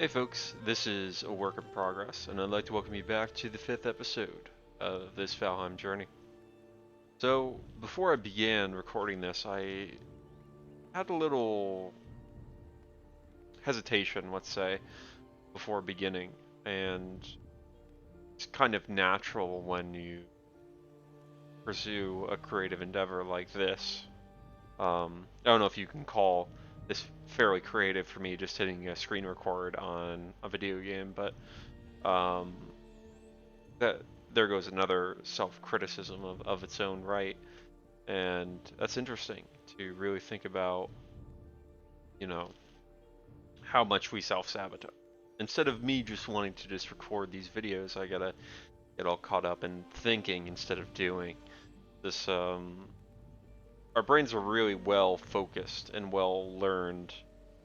Hey folks, this is a work in progress, and I'd like to welcome you back to the 5th episode of this Valheim journey. So, before I began recording this, I had a little hesitation, let's say, before beginning, and it's kind of natural when you pursue a creative endeavor like this. I don't know if you can call this fairly creative for me just hitting a screen record on a video game, but um, that there goes another self-criticism of its own right, and that's interesting to really think about, you know, how much we self-sabotage. Instead of me just wanting to just record these videos, I gotta get all caught up in thinking instead of doing. This, our brains are really well focused and well learned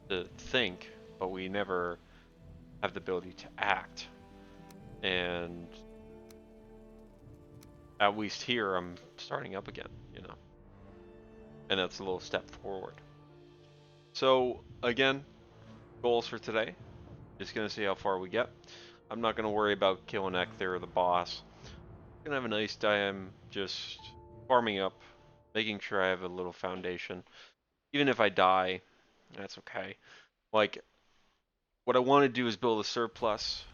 to think, but we never have the ability to act. And at least here, I'm starting up again, and that's a little step forward. So again, goals for today. Just gonna see how far we get. I'm not gonna worry about killing Ecther or the boss. I'm gonna have a nice time just farming up, making sure I have a little foundation. Even if I die, that's okay. Like, what I want to do is build a surplus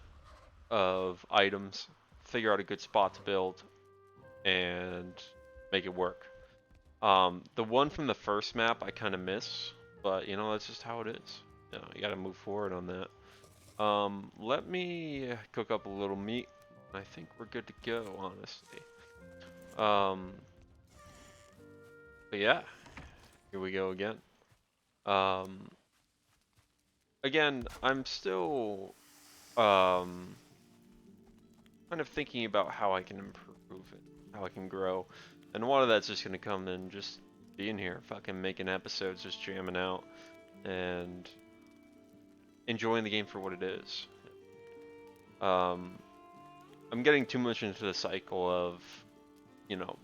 of items, figure out a good spot to build, and make it work. The one from the first map I kind of miss, but that's just how it is. You gotta move forward on that. Let me cook up a little meat. I think we're good to go, honestly. Um, but yeah, here we go again. Um, Again, I'm still um kind of thinking about how I can improve it, how I can grow, and a lot of that's just gonna come in just being here, fucking making episodes, just jamming out, and enjoying the game for what it is. Um, I'm getting too much into the cycle of,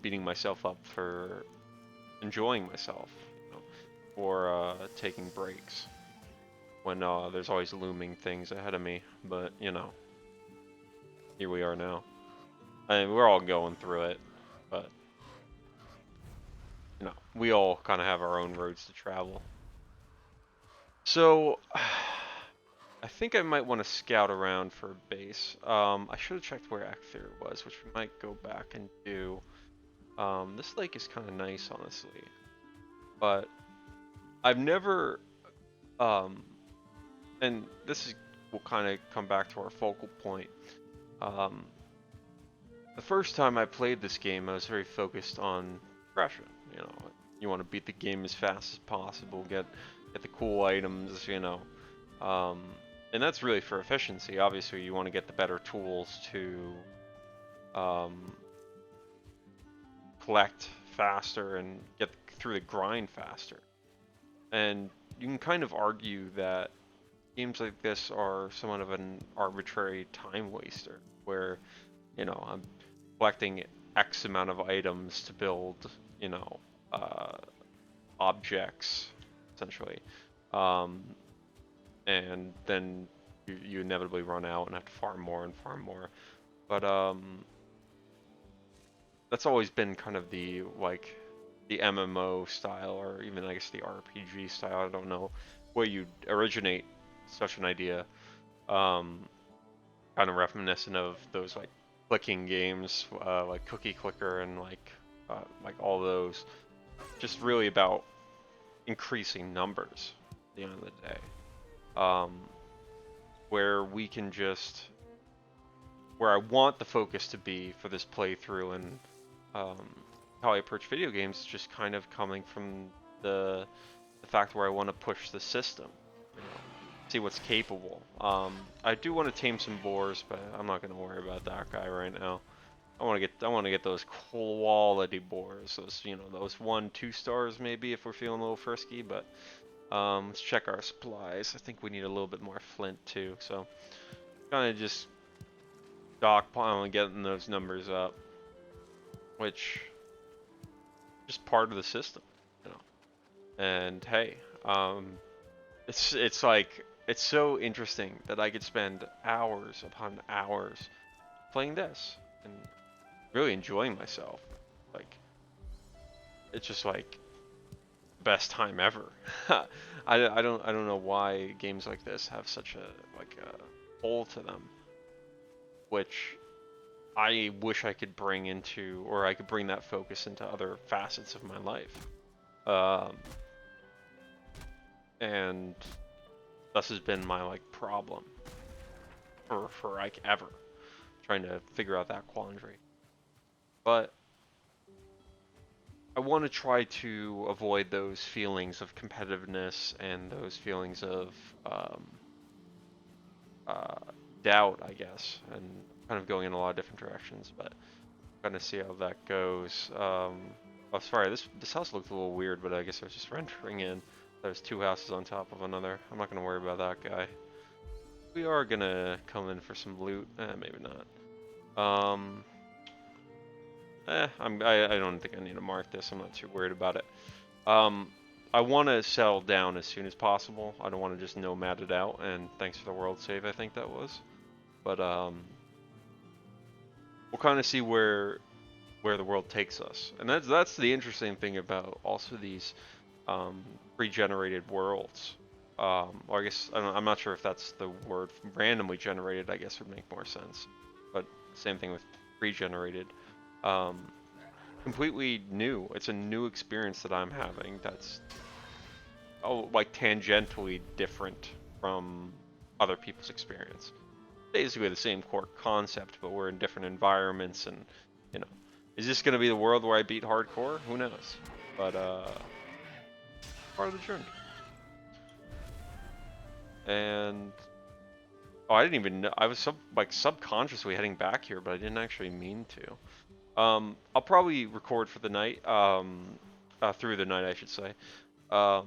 beating myself up for enjoying myself, or taking breaks when there's always looming things ahead of me. But here we are now. I mean, we're all going through it, but we all kind of have our own roads to travel. So, I think I might want to scout around for a base. I should have checked where Akthyr was, which we might go back and do. This lake is kind of nice, honestly, but I've never, um, and will kind of come back to our focal point. Um, the first time I played this game, I was very focused on progression. You know, you want to beat the game as fast as possible, get the cool items, um, and that's really for efficiency. Obviously, you want to get the better tools to um, collect faster and get through the grind faster. And you can kind of argue that games like this are somewhat of an arbitrary time waster, where I'm collecting X amount of items to build, uh, objects, essentially. Um, and then you inevitably run out and have to farm more and farm more. But that's always been kind of the MMO style, or even I guess the RPG style. I don't know where you originate such an idea. Um, Kind of reminiscent of those like clicking games, like Cookie Clicker and like all those. Just really about increasing numbers at the end of the day. Um, where we can just where I want the focus to be for this playthrough, and um, how I approach video games is just kind of coming from the fact where I want to push the system, see what's capable. I do want to tame some boars, but I'm not going to worry about that guy right now. I want to get those quality boars, those 1-2 stars maybe if we're feeling a little frisky. But let's check our supplies. I think we need a little bit more flint too, so kind of just stockpiling, getting those numbers up, which is just part of the system. And hey, it's like it's so interesting that I could spend hours upon hours playing this and really enjoying myself. Like, it's just like best time ever. I don't know why games like this have such a pull to them, which I wish I could bring into, or I could bring that focus into other facets of my life. Um, and this has been my like problem for like ever, trying to figure out that quandary. But I want to try to avoid those feelings of competitiveness and those feelings of um, uh, doubt, I guess, and kind of going in a lot of different directions. But kind of see how that goes. Oh, sorry, this house looked a little weird, but I guess I was just rendering in. There's two houses on top of another. I'm not gonna worry about that guy. We are gonna come in for some loot. Maybe not. I don't think I need to mark this. I'm not too worried about it. Um, I want to settle down as soon as possible. I don't want to just nomad it out. And thanks for the world save, I think that was. But we'll kind of see where the world takes us. And that's the interesting thing about also these pre-generated worlds. Or I guess I'm not sure if that's the word. Randomly generated, I guess, would make more sense. But same thing with pre-generated. Um, Completely new. It's a new experience that I'm having. That's like tangentially different from other people's experience. Basically the same core concept, but we're in different environments, and you know, is this gonna be the world where I beat hardcore? Who knows? But part of the journey. And oh, I didn't even know. I was subconsciously heading back here, but I didn't actually mean to. I'll probably record for the night. Through the night, I should say. I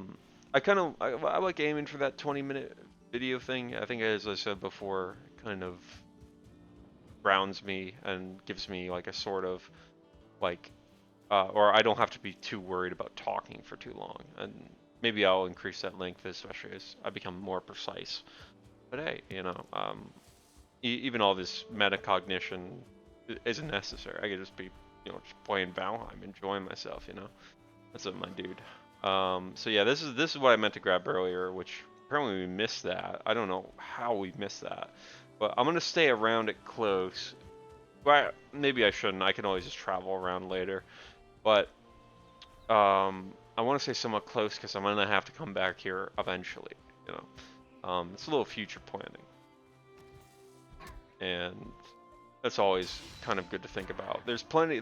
like aiming for that 20-minute video thing. I think, as I said before, kind of grounds me and gives me like a sort of like, or I don't have to be too worried about talking for too long. And maybe I'll increase that length, especially as I become more precise. But hey, even all this metacognition isn't necessary. I could just be, just playing Valheim, enjoying myself. That's what my dude. So yeah, this is what I meant to grab earlier, which apparently we missed that. I don't know how we missed that, but I'm gonna stay around it close. But maybe I shouldn't. I can always just travel around later. But I want to stay somewhat close because I'm gonna have to come back here eventually. You it's a little future planning, and that's always kind of good to think about. There's plenty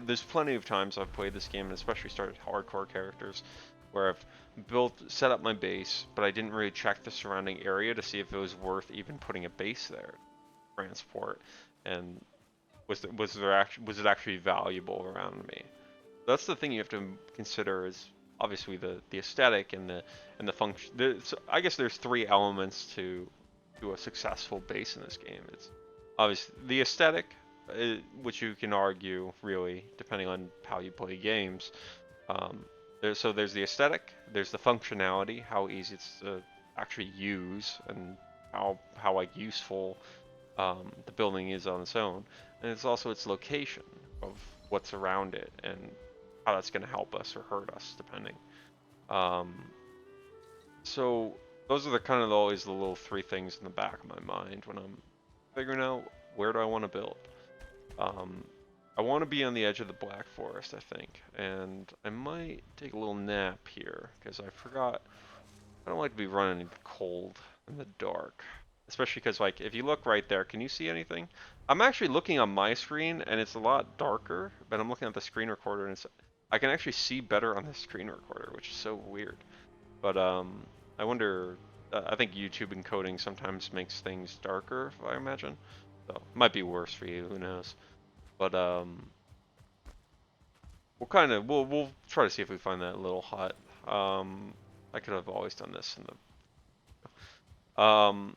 of times I've played this game, and especially started hardcore characters, where I've set up my base, but I didn't really check the surrounding area to see if it was worth even putting a base there, transport, and was it actually valuable around me? That's the thing you have to consider, is obviously the aesthetic and the function. I guess there's three elements to a successful base in this game. It's obviously the aesthetic, which you can argue really depending on how you play games. There's the aesthetic, there's the functionality, how easy it's to actually use, and how like useful the building is on its own, and it's also its location of what's around it and how that's going to help us or hurt us depending. Um, so those are the kind of always the little three things in the back of my mind when I'm figuring out where do I want to build. Um, I want to be on the edge of the Black Forest, I think, and I might take a little nap here because I forgot. I don't like to be running in the cold in the dark, especially because like if you look right there, can you see anything? I'm actually looking on my screen and it's a lot darker, but I'm looking at the screen recorder and I can actually see better on the screen recorder, which is so weird. But I wonder. I think YouTube encoding sometimes makes things darker, I imagine. So it might be worse for you. Who knows? But we'll try to see if we find that little hut. I could have always done this in the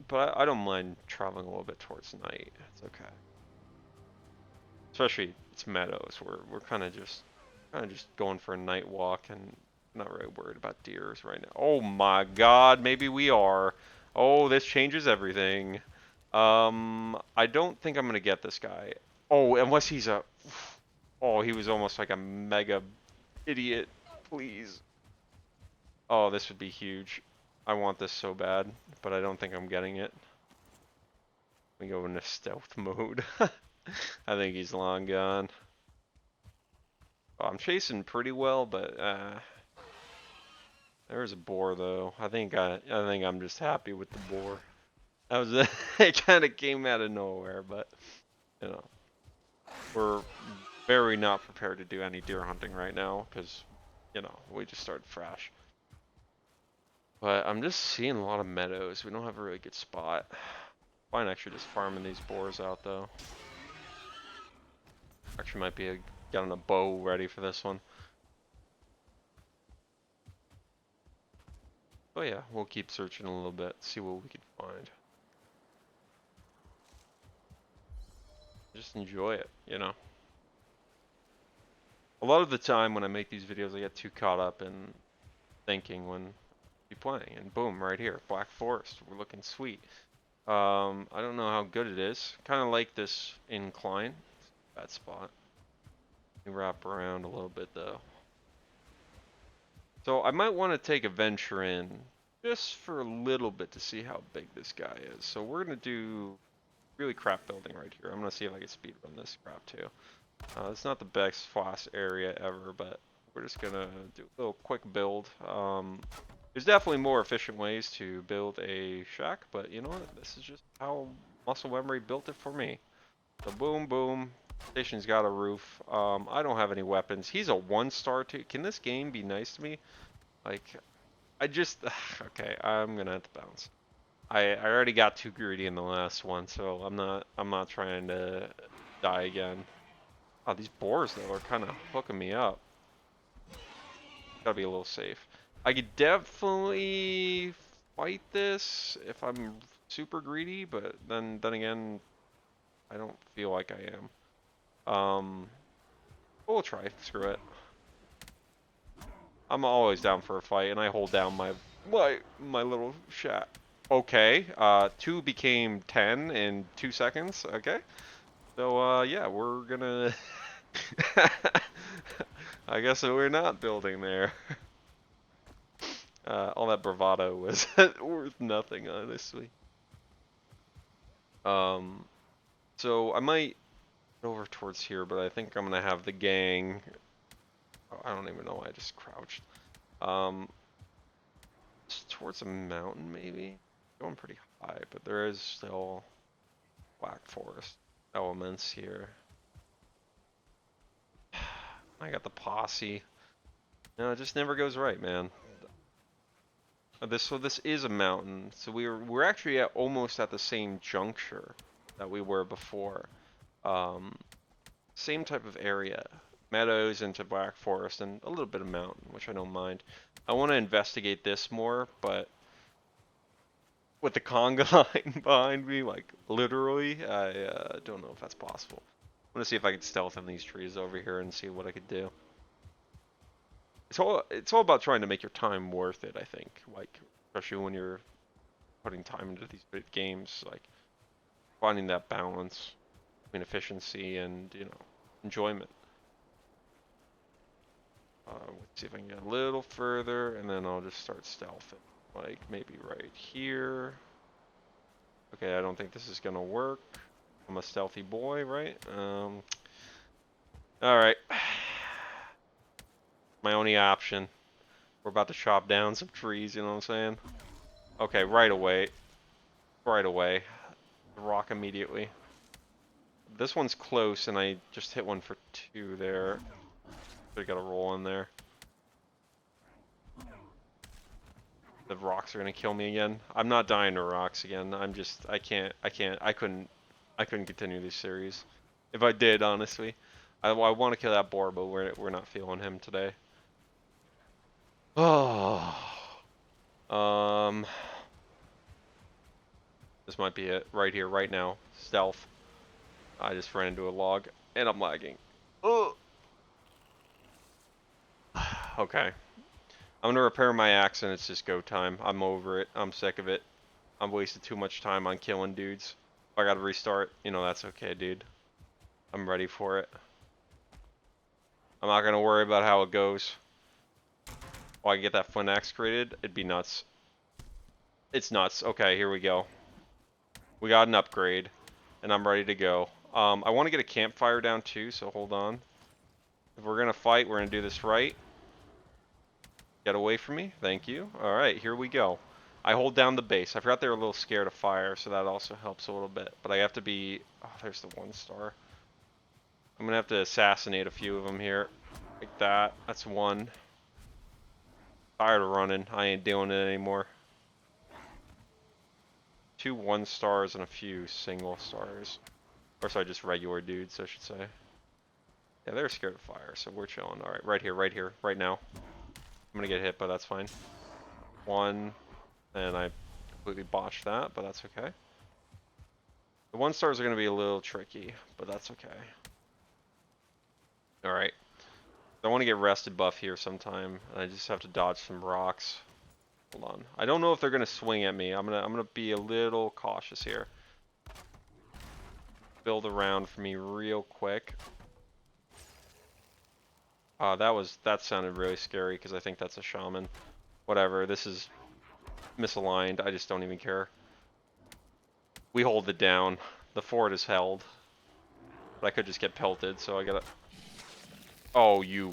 but I don't mind traveling a little bit towards night. It's okay. Especially it's meadows. We're kind of just going for a night walk and not really worried about deers right now. Oh my God, maybe we are. Oh, this changes everything. I don't think I'm gonna get this guy. Oh, unless he's a. Oh, he was almost like a mega idiot. Please. Oh, this would be huge. I want this so bad, but I don't think I'm getting it. We go into stealth mode. I think he's long gone. Oh, I'm chasing pretty well, but there's a boar though. I think I'm just happy with the boar. That was it. Kind of came out of nowhere, but you know, we're very not prepared to do any deer hunting right now because you know we just started fresh. But I'm just seeing a lot of meadows. We don't have a really good spot. Fine, actually just farming these boars out though. Actually might be getting a bow ready for this one. But yeah, we'll keep searching a little bit, see what we can find. Just enjoy it, you know. A lot of the time when I make these videos, I get too caught up in thinking when be playing, and boom, right here, Black Forest. We're looking sweet. I don't know how good it is. Kind of like this incline. Bad spot. We wrap around a little bit though. So I might want to take a venture in just for a little bit to see how big this guy is. So we're gonna do really crap building right here. I'm gonna see if I can speedrun this crap too. It's not the best fast area ever, but we're just gonna do a little quick build. There's definitely more efficient ways to build a shack, but you know what? This is just how muscle memory built it for me. So boom, boom. Station's got a roof. I don't have any weapons. He's a 1-star too. Can this game be nice to me? Like, I just okay. I'm gonna have to bounce. I already got too greedy in the last one, so I'm not trying to die again. Oh, these boars though are kind of hooking me up. Gotta be a little safe. I could definitely fight this if I'm super greedy, but then again, I don't feel like I am. We'll try. Screw it. I'm always down for a fight, and I hold down my little shack. Okay, 2 became 10 in 2 seconds. Okay, so yeah, we're gonna. I guess we're not building there. All that bravado was worth nothing, honestly. Um, so I might go over towards here, but I think I'm gonna have the gang. Oh, I don't even know why I just crouched. Um, towards a mountain maybe. Going pretty high, but there is still Black Forest elements here. I got the posse. No, it just never goes right, man. So this is a mountain. So we're actually almost at the same juncture that we were before. Um, Same type of area. Meadows into Black Forest and a little bit of mountain, which I don't mind. I want to investigate this more, but with the conga line behind me, like literally, I don't know if that's possible. I'm gonna see if I can stealth in these trees over here and see what I could do. It's all about trying to make your time worth it, I think. Like especially when you're putting time into these big games, like finding that balance between efficiency and, you know, enjoyment. Let's see if I can get a little further, and then I'll just start stealthing. Like maybe right here. Okay, I don't think this is gonna work. I'm a stealthy boy, right? All right. My only option. We're about to chop down some trees, you know what I'm saying? Okay, right away. Right away. Rock immediately. This one's close, and I just hit one for 2 there. Should've got a roll in there. The rocks are gonna kill me again. I'm not dying to rocks again. I couldn't continue this series. If I did, honestly. I want to kill that boar, but we're not feeling him today. Oh. This might be it. Right here, right now. Stealth. I just ran into a log, and I'm lagging. Oh. Okay. I'm gonna repair my axe, and it's just go time. I'm over it. I'm sick of it. I'm wasting too much time on killing dudes. If I gotta restart, you know, that's okay, dude. I'm ready for it. I'm not gonna worry about how it goes. Oh, I can get that flint axe created? It'd be nuts. It's nuts. Okay, here we go. We got an upgrade, and I'm ready to go. I want to get a campfire down too, so hold on. If we're gonna fight, we're gonna do this right. Get away from me. Thank you. Alright, here we go. I hold down the base. I forgot they were a little scared of fire, so that also helps a little bit. But I have to be... Oh, there's the 1-star. I'm gonna have to assassinate a few of them here. Like that. That's one. Tired of running. I ain't doing it anymore. 2 1-stars and a few single stars. Or sorry, just regular dudes, I should say. Yeah, they're scared of fire, so we're chilling. Alright, right here, right now. I'm gonna get hit, but that's fine. 1, and I completely botched that, but that's okay. The 1-stars are gonna be a little tricky, but that's okay. Alright. I want to get rested buff here sometime, and I just have to dodge some rocks. Hold on. I don't know if they're gonna swing at me. I'm gonna be a little cautious here. Build around for me real quick. That sounded really scary because I think that's a shaman. Whatever, this is misaligned. I just don't even care. We hold it down. The fort is held. But I could just get pelted, so I gotta... Oh, you...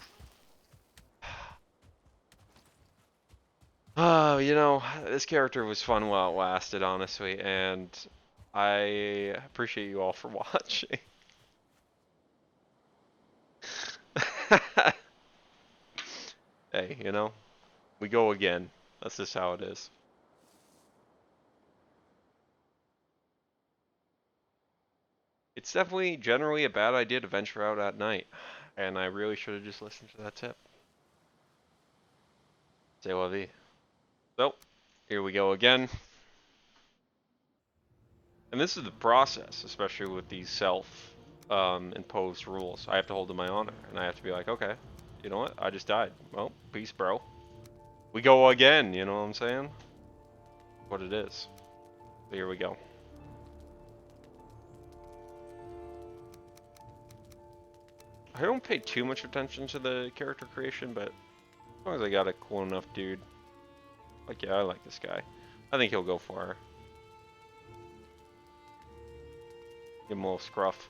Oh, you know, this character was fun while it lasted, honestly, and I appreciate you all for watching. Hey, you know, we go again. That's just how it is. It's definitely generally a bad idea to venture out at night, and I really should have just listened to that tip. C'est la vie. So, here we go again. And this is the process, especially with these self-imposed rules. I have to hold to my honor, and I have to be like, okay, you know what? I just died. Well, peace, bro. We go again, you know what I'm saying? What it is. So here we go. I don't pay too much attention to the character creation, but as long as I got a cool enough dude. Like, yeah, I like this guy. I think he'll go far. Give him a little scruff.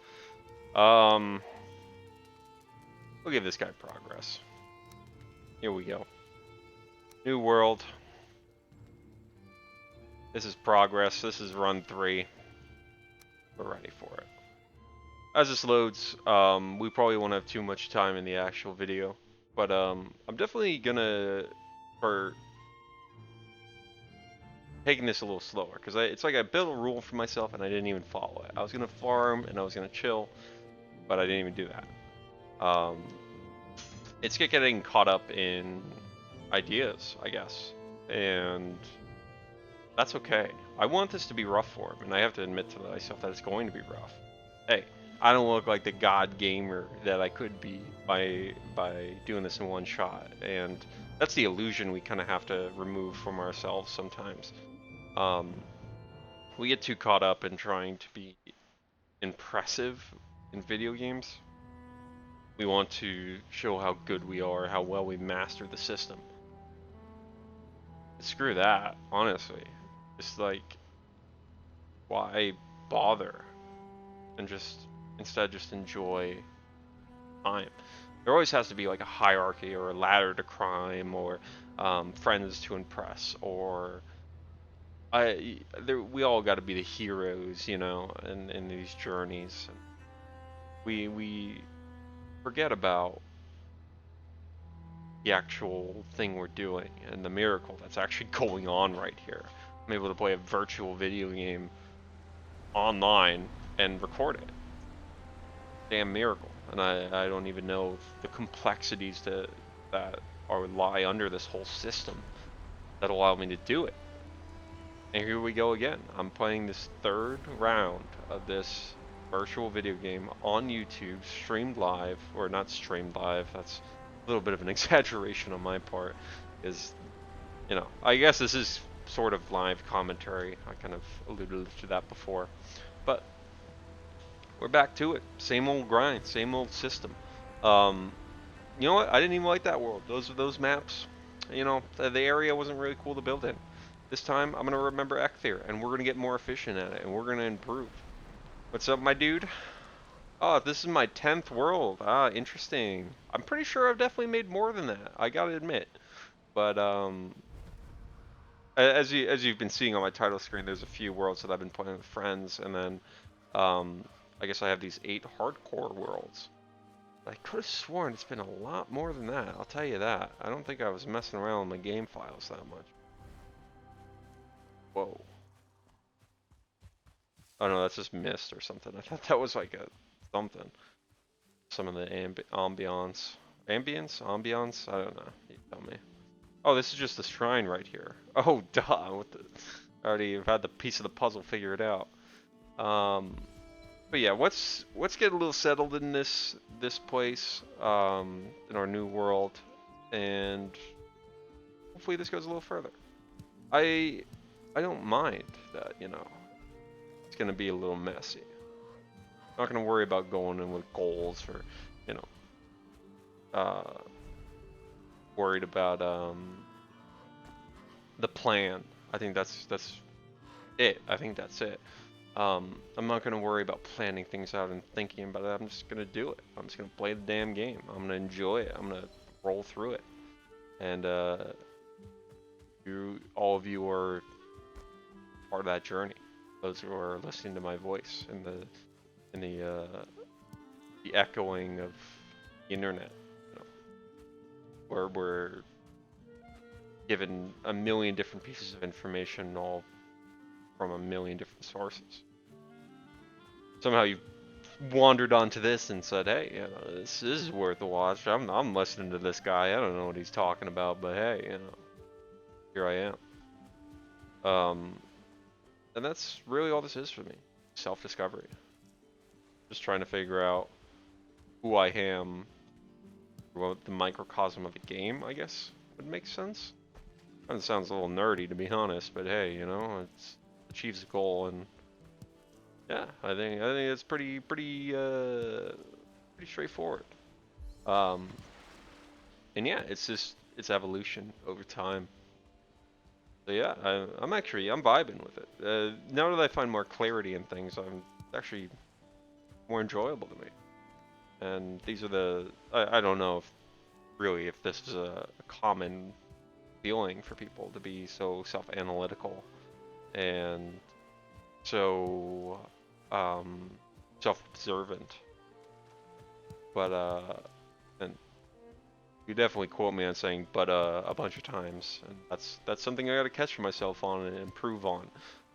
We'll give this guy progress. Here we go. New world. This is progress. This is run 3. We're ready for it. As this loads, we probably won't have too much time in the actual video, but I'm definitely gonna start taking this a little slower, because it's like I built a rule for myself and I didn't even follow it. I was gonna farm and I was gonna chill, but I didn't even do that. It's getting caught up in ideas, I guess, and that's okay. I want this to be rough for him, and I have to admit to myself that it's going to be rough. Hey, I don't look like the god gamer that I could be by doing this in one shot, and that's the illusion we kind of have to remove from ourselves sometimes. We get too caught up in trying to be impressive in video games. We want to show how good we are, how well we mastered the system. Screw that, honestly. It's like, why bother? And instead just enjoy time. There always has to be like a hierarchy or a ladder to climb, or friends to impress, or we all got to be the heroes, you know, in these journeys. We forget about the actual thing we're doing and the miracle that's actually going on right here. I'm able to play a virtual video game online and record it. Damn miracle. And I don't even know the complexities that lie under this whole system that allow me to do it. And here we go again. I'm playing this 3rd round of this virtual video game on YouTube, streamed live, or not streamed live, that's a little bit of an exaggeration on my part, is, you know, I guess this is sort of live commentary. I kind of alluded to that before, but we're back to it. Same old grind, same old system. Um, you know what? I didn't even like that world. Those maps, you know, the area wasn't really cool to build in. This time, I'm gonna remember Ecthyr, and we're gonna get more efficient at it, and we're gonna improve. What's up, my dude? Oh, this is my 10th world. Ah, interesting. I'm pretty sure I've definitely made more than that. I gotta admit. But as you've been seeing on my title screen, there's a few worlds that I've been playing with friends, and then I guess I have these 8 hardcore worlds. I could have sworn it's been a lot more than that. I'll tell you that. I don't think I was messing around with my game files that much. Whoa. Oh no, that's just mist or something. I thought that was like a something. Some of the ambiance. Ambiance? I don't know. You tell me. Oh, this is just the shrine right here. Oh, duh. What the... I already have had the piece of the puzzle figured out. But yeah, let's get a little settled in this place, in our new world, and hopefully this goes a little further. I don't mind that, you know, it's gonna be a little messy. I'm not gonna worry about going in with goals or, you know, worried about the plan. I think that's it. I think that's it. I'm not gonna worry about planning things out and thinking about it. I'm just gonna do it. I'm just gonna play the damn game. I'm gonna enjoy it. I'm gonna roll through it. And all of you are part of that journey. Those who are listening to my voice and the echoing of the internet, you know, where we're given a million different pieces of information, all from a million different sources. Somehow you wandered onto this and said, "Hey, you know, this is worth a watch. I'm listening to this guy. I don't know what he's talking about, but hey, you know, here I am." And that's really all this is for me. Self-discovery. Just trying to figure out who I am, what the microcosm of the game, I guess, would make sense. That sounds a little nerdy, to be honest, but hey, you know, it achieves a goal, and yeah, I think it's pretty straightforward. And yeah, it's evolution over time. So yeah, I'm vibing with it. Now that I find more clarity in things, I'm actually more enjoyable to me. And these are I don't know if this is a common feeling for people to be so self-analytical and so self-observant. But and you definitely quote me on saying "but" a bunch of times, and that's something I got to catch myself on and improve on.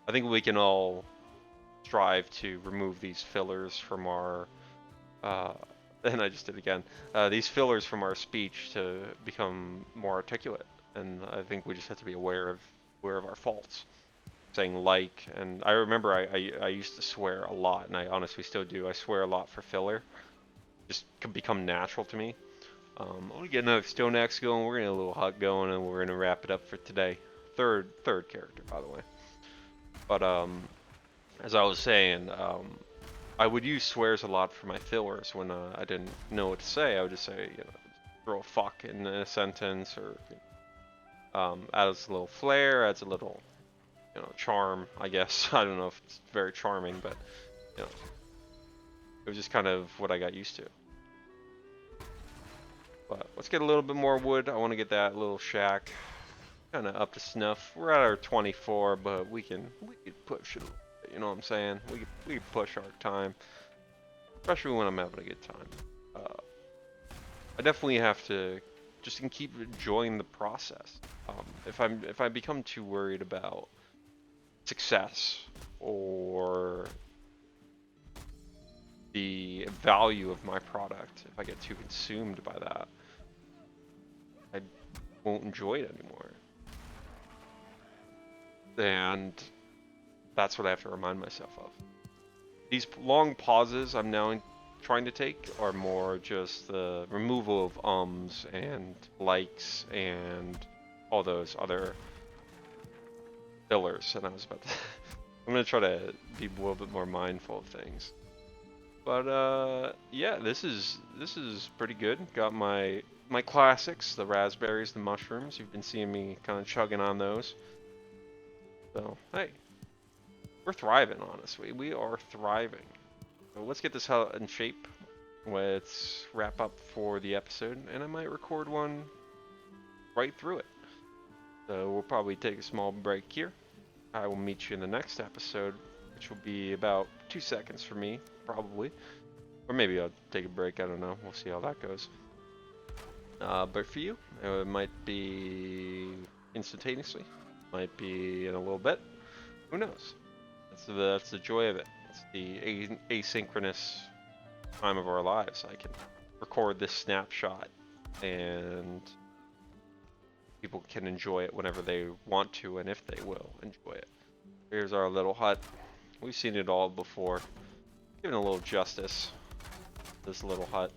I think we can all strive to remove these fillers from our and I just did it again. These fillers from our speech to become more articulate, and I think we just have to be aware of our faults. Saying like, and I remember I used to swear a lot, and I honestly still do. I swear a lot for filler. Just can become natural to me. I'm gonna get another Stone Axe going. We're gonna get a little hut going, and we're gonna wrap it up for today. Third character, by the way. But as I was saying, I would use swears a lot for my fillers when I didn't know what to say. I would just say, you know, throw a fuck in a sentence, or adds a little flair, adds a little, you know, charm, I guess. I don't know if it's very charming, but you know, it was just kind of what I got used to. But let's get a little bit more wood. I want to get that little shack kind of up to snuff. We're at our 24, but we can push it. You know what I'm saying? We can push our time, especially when I'm having a good time. I definitely have to just keep enjoying the process. If I become too worried about success or the value of my product, if I get too consumed by that, I won't enjoy it anymore. And that's what I have to remind myself of. These long pauses I'm now trying to take are more just the removal of ums and likes and all those other fillers, and I was about to. I'm gonna try to be a little bit more mindful of things. But yeah, this is pretty good. Got my classics, the raspberries, the mushrooms. You've been seeing me kind of chugging on those. So hey, we're thriving, honestly. We are thriving. So let's get this in shape. Let's wrap up for the episode, and I might record one right through it. So we'll probably take a small break here. I will meet you in the next episode, which will be about 2 seconds for me, probably. Or maybe I'll take a break, I don't know. We'll see how that goes. But for you, it might be instantaneously, might be in a little bit. Who knows? That's the joy of it. It's the asynchronous time of our lives. I can record this snapshot, and people can enjoy it whenever they want to, and if they will enjoy it. Here's our little hut. We've seen it all before. Giving a little justice to this little hut.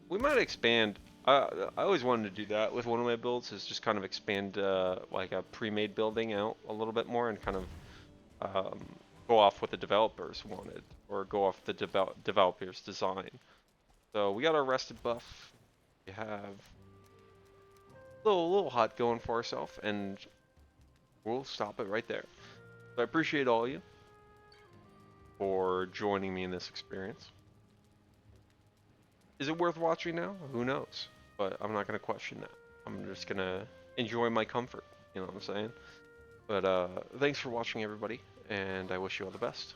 We might expand. I always wanted to do that with one of my builds, is just kind of expand like a pre-made building out a little bit more and kind of go off what the developers wanted, or go off the developer's design. So we got our rested buff. We have a little hut going for ourselves, and we'll stop it right there. So I appreciate all of you for joining me in this experience. Is it worth watching now? Who knows? But I'm not going to question that. I'm just going to enjoy my comfort. You know what I'm saying? But thanks for watching, everybody, and I wish you all the best.